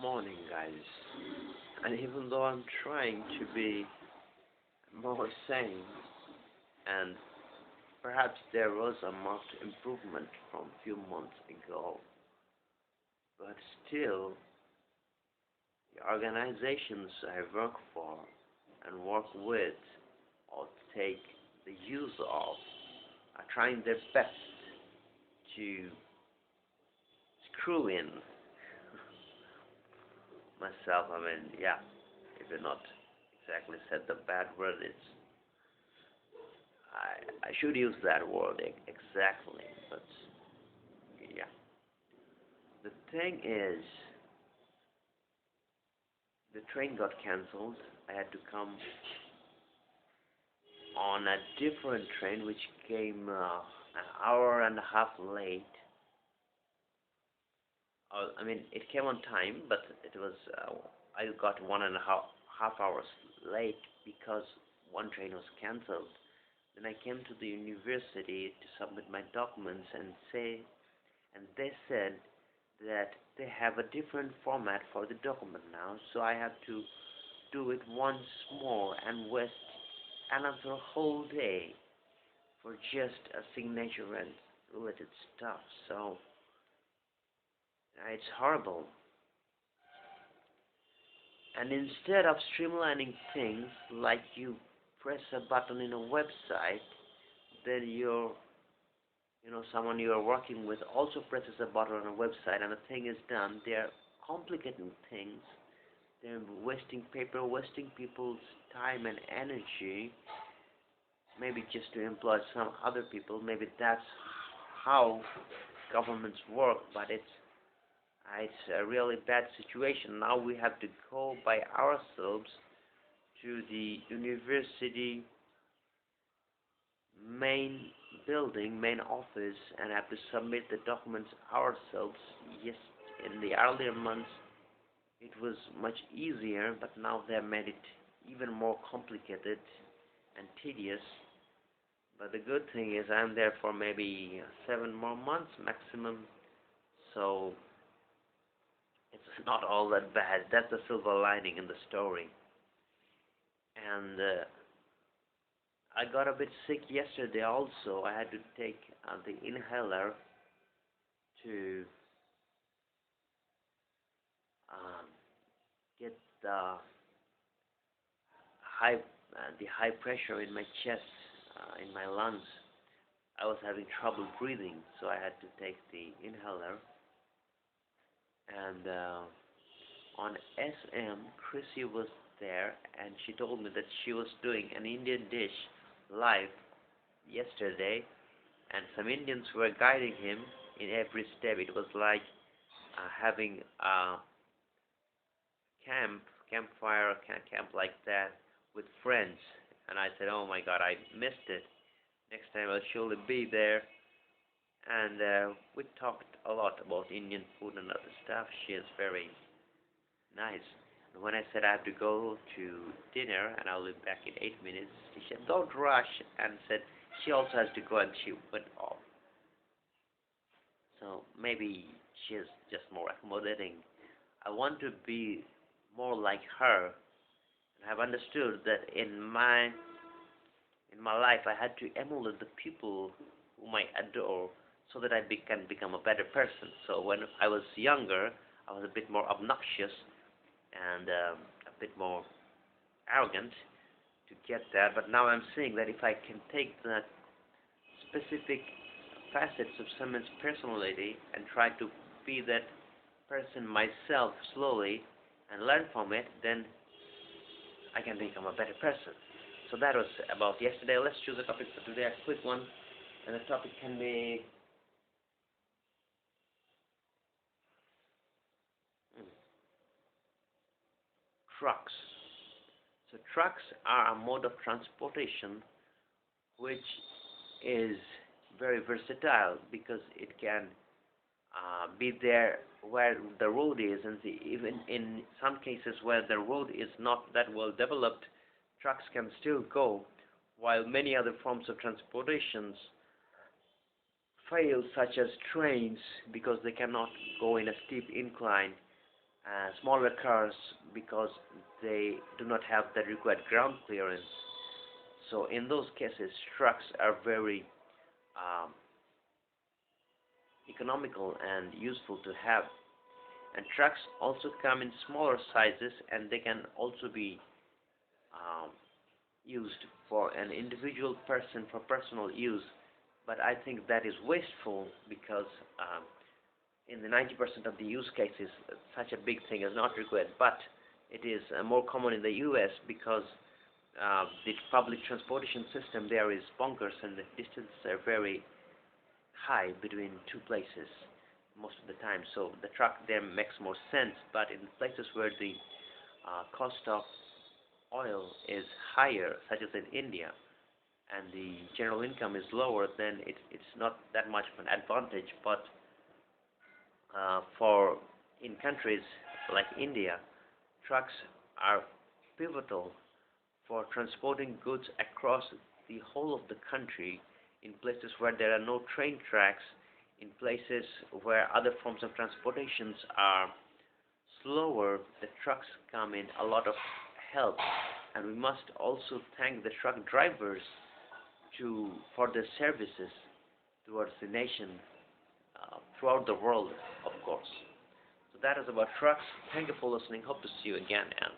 Morning, guys. And even though I'm trying to be more sane, and perhaps there was a marked improvement from few months ago, but still, the organizations I work for and work with or take the use of are trying their best to screw in myself. Yeah, if you're not exactly said the bad word, I should use that word exactly, but yeah. The thing is, the train got cancelled. I had to come on a different train which came an hour and a half late. It came on time, but it was I got 1.5 hours late because one train was cancelled. Then I came to the university to submit my documents and they said that they have a different format for the document now, so I have to do it once more and waste another whole day for just a signature and related stuff. So it's horrible. And instead of streamlining things like you press a button in a website, then someone you are working with also presses a button on a website and the thing is done. They're complicating things. They're wasting paper, wasting people's time and energy, maybe just to employ some other people. Maybe that's how governments work, but it's a really bad situation. Now we have to go by ourselves to the university main building, main office, and have to submit the documents ourselves. Yes, in the earlier months it was much easier, but now they have made it even more complicated and tedious. But the good thing is I'm there for maybe 7 more months maximum, so it's not all that bad. That's the silver lining in the story. And I got a bit sick yesterday also. I had to take the inhaler to um, get the high pressure in my chest, in my lungs. I was having trouble breathing, so I had to take the inhaler. And on SM, Krissy was there, and she told me that she was doing an Indian dish live yesterday, and some Indians were guiding him in every step. It was like having a campfire, camp like that with friends. And I said, oh my God, I missed it. Next time I'll surely be there. And we talked a lot about Indian food and other stuff. She is very nice. And when I said I have to go to dinner and I'll be back in 8 minutes, she said, don't rush, and said she also has to go, and she went off. So maybe she is just more accommodating. I want to be more like her, and have understood that in my life I had to emulate the people whom I adore so that I can become a better person. So when I was younger, I was a bit more obnoxious and a bit more arrogant to get that. But now I'm seeing that if I can take the specific facets of someone's personality and try to be that person myself slowly and learn from it, then I can become a better person. So that was about yesterday. Let's choose a topic for today, a quick one. And the topic can be trucks. So trucks are a mode of transportation which is very versatile because it can be there where the road is, and even in some cases where the road is not that well developed, trucks can still go, while many other forms of transportations fail, such as trains, because they cannot go in a steep incline, smaller cars because they do not have the required ground clearance. So in those cases, trucks are very um, economical and useful to have. And trucks also come in smaller sizes, and they can also be um, used for an individual person for personal use. But I think that is wasteful because in the 90% of the use cases, such a big thing is not required. But it is more common in the U.S. because the public transportation system there is bonkers, and the distances are very high between two places most of the time. So the truck there makes more sense. But in places where the cost of oil is higher, such as in India, and the general income is lower, then it's not that much of an advantage. But for in countries like India, trucks are pivotal for transporting goods across the whole of the country in places where there are no train tracks, in places where other forms of transportations are slower. The trucks come in a lot of help, and we must also thank the truck drivers for their services towards the nation, throughout the world, of course. So that is about trucks. Thank you for listening. Hope to see you again, and